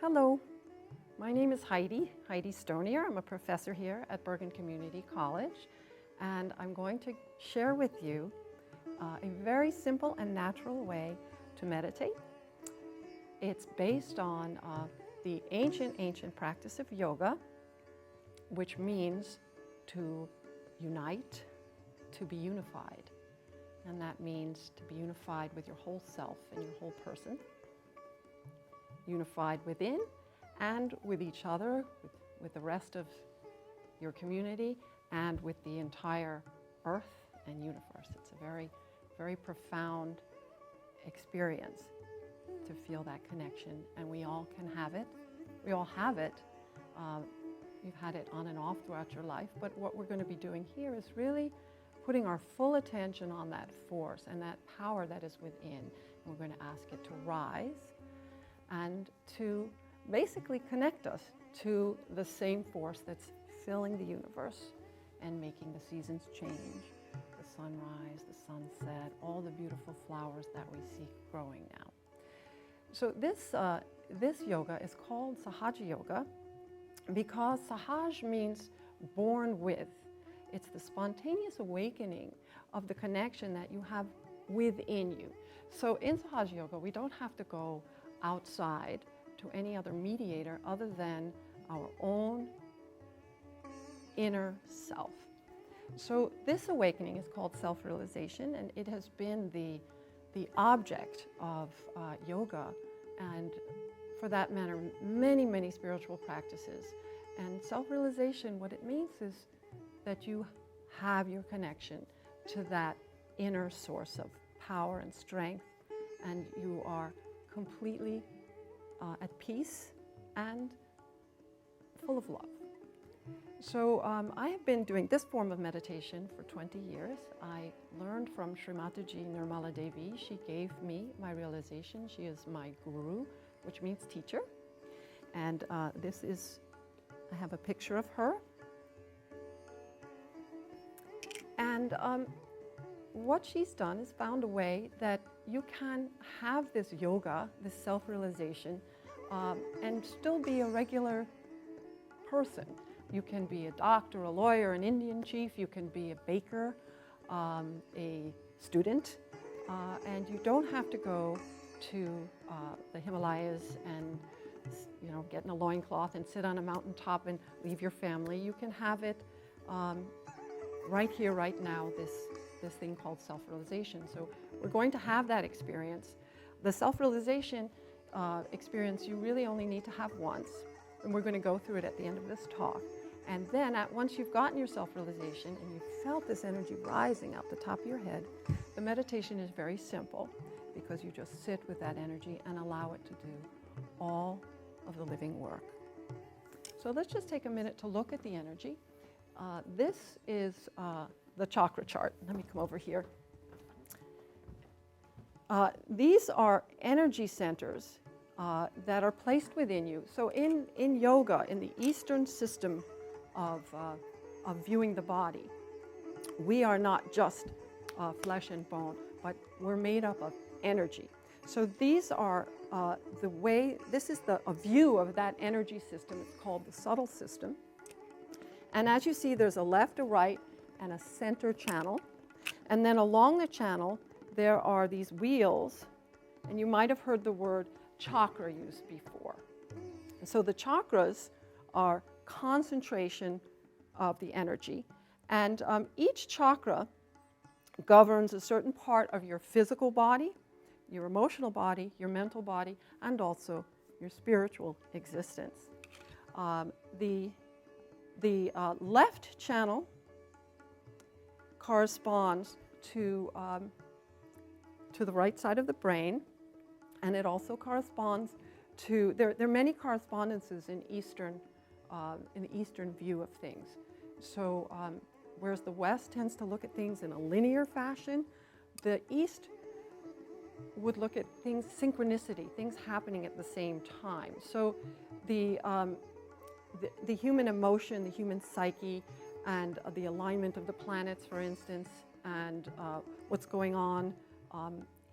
Hello, my name is Heidi Stonier. I'm a professor here at Bergen Community College, and I'm going to share with you a very simple and natural way to meditate. It's based on the ancient practice of yoga, which means to unite, to be unified. And that means to be unified with your whole self and your whole person, unified within and with each other, with the rest of your community, and with the entire earth and universe. It's a very, very profound experience to feel that connection, and we all can have it. We all have it. You've had it on and off throughout your life, but what we're going to be doing here is really putting our full attention on that force and that power that is within. And we're going to ask it to rise and to basically connect us to the same force that's filling the universe and making the seasons change, the sunrise, the sunset, all the beautiful flowers that we see growing now. So this yoga is called Sahaja Yoga because Sahaj means born with. It's the spontaneous awakening of the connection that you have within you. So in Sahaja Yoga, we don't have to go outside to any other mediator other than our own inner self. So this awakening is called self-realization, and it has been the object of yoga, and for that matter, many spiritual practices. And self-realization, what it means is that you have your connection to that inner source of power and strength, and you are completely at peace and full of love. So I have been doing this form of meditation for 20 years. I learned from Srimataji Nirmala Devi. She gave me my realization. She is my guru, which means teacher. And I have a picture of her. And what she's done is found a way that you can have this yoga, this self-realization, and still be a regular person. You can be a doctor, a lawyer, an Indian chief, you can be a baker, a student, and you don't have to go to the Himalayas and get in a loincloth and sit on a mountaintop and leave your family. You can have it right here, right now, this thing called self-realization. So we're going to have that experience. The self-realization experience you really only need to have once, and we're going to go through it at the end of this talk. And then once you've gotten your self-realization and you've felt this energy rising out the top of your head, the meditation is very simple because you just sit with that energy and allow it to do all of the living work. So let's just take a minute to look at the energy. This is the chakra chart. Let me come over here. These are energy centers that are placed within you. So in yoga, in the Eastern system of viewing the body, we are not just flesh and bone, but we're made up of energy. So these are this is a view of that energy system. It's called the subtle system. And as you see, there's a left, a right, and a center channel. And then along the channel, there are these wheels, and you might have heard the word chakra used before. And so the chakras are concentration of the energy, and each chakra governs a certain part of your physical body, your emotional body, your mental body, and also your spiritual existence. The left channel corresponds to the right side of the brain, and it also corresponds to, there are many correspondences in the Eastern view of things. So whereas the West tends to look at things in a linear fashion, the East would look at things, synchronicity, things happening at the same time. So the human emotion, the human psyche, and the alignment of the planets, for instance, and what's going on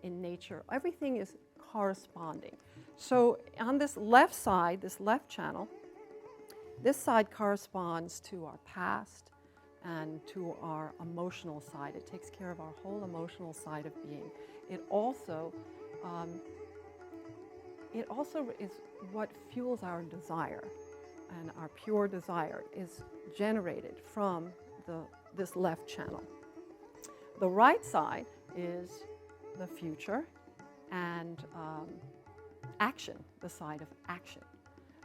in nature, everything is corresponding. So on this left side, this left channel, this side corresponds to our past and to our emotional side. It takes care of our whole emotional side of being. It also is what fuels our desire, and our pure desire is generated from this left channel. The right side is the future and action, the side of action.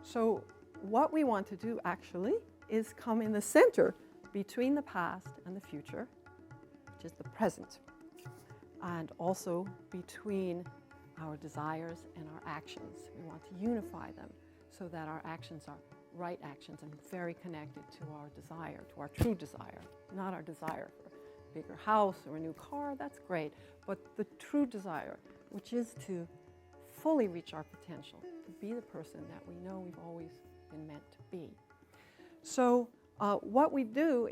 So what we want to do actually is come in the center between the past and the future, which is the present, and also between our desires and our actions. We want to unify them so that our actions are right actions and very connected to our desire, to our true desire, not our desire for a bigger house or a new car. That's great, but the true desire, which is to fully reach our potential, to be the person that we know we've always been meant to be. So what we do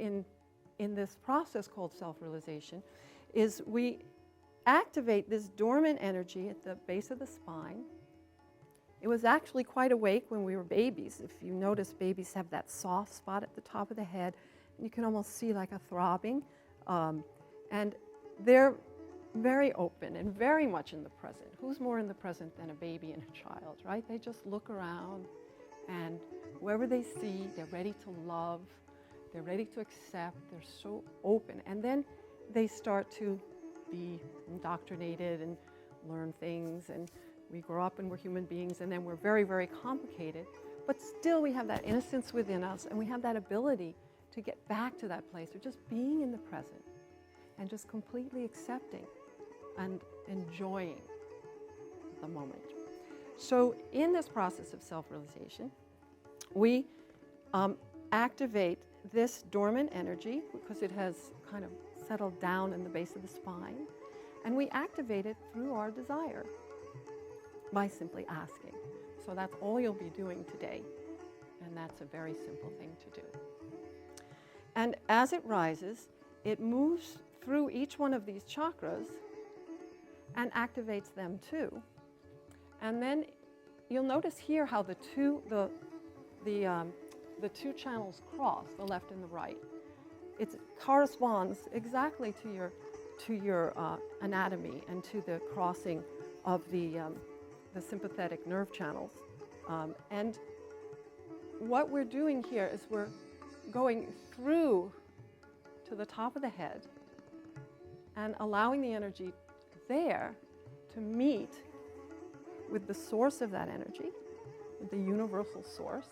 in this process called self-realization is we activate this dormant energy at the base of the spine. It was actually quite awake when we were babies. If you notice, babies have that soft spot at the top of the head, and you can almost see like a throbbing. And they're very open and very much in the present. Who's more in the present than a baby and a child, right? They just look around, and whoever they see, they're ready to love, they're ready to accept, they're so open. And then they start to be indoctrinated and learn things, and we grow up and we're human beings, and then we're very, very complicated. But still we have that innocence within us, and we have that ability to get back to that place of just being in the present and just completely accepting and enjoying the moment. So in this process of self-realization, we activate this dormant energy because it has kind of settled down in the base of the spine, and we activate it through our desire by simply asking. So that's all you'll be doing today, and that's a very simple thing to do. And as it rises, it moves through each one of these chakras and activates them too. And then you'll notice here how the two channels cross, the left and the right. It corresponds exactly to your anatomy and to the crossing of the sympathetic nerve channels. And what we're doing here is we're going through to the top of the head and allowing the energy there to meet with the source of that energy, with the universal source.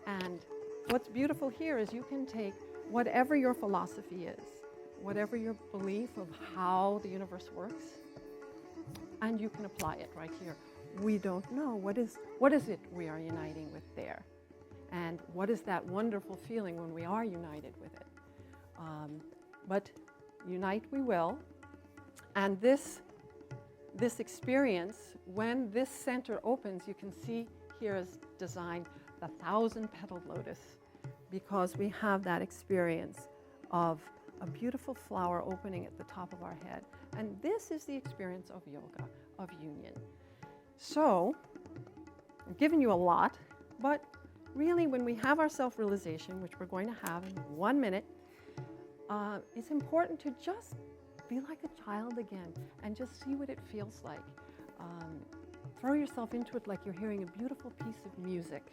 And what's beautiful here is you can take whatever your philosophy is, whatever your belief of how the universe works, and you can apply it right here. We don't know. What is it we are uniting with there? And what is that wonderful feeling when we are united with it? But unite we will. And this experience, when this center opens, you can see here is designed the 1,000-petaled lotus, because we have that experience of a beautiful flower opening at the top of our head. And this is the experience of yoga, of union. So, I've given you a lot, but really when we have our self-realization, which we're going to have in 1 minute, it's important to just be like a child again and just see what it feels like. Throw yourself into it like you're hearing a beautiful piece of music,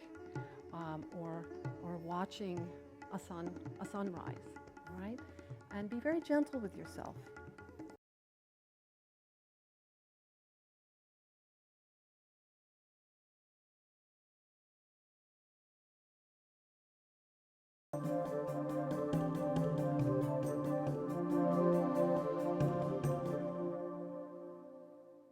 or watching a sunrise, all right? And be very gentle with yourself.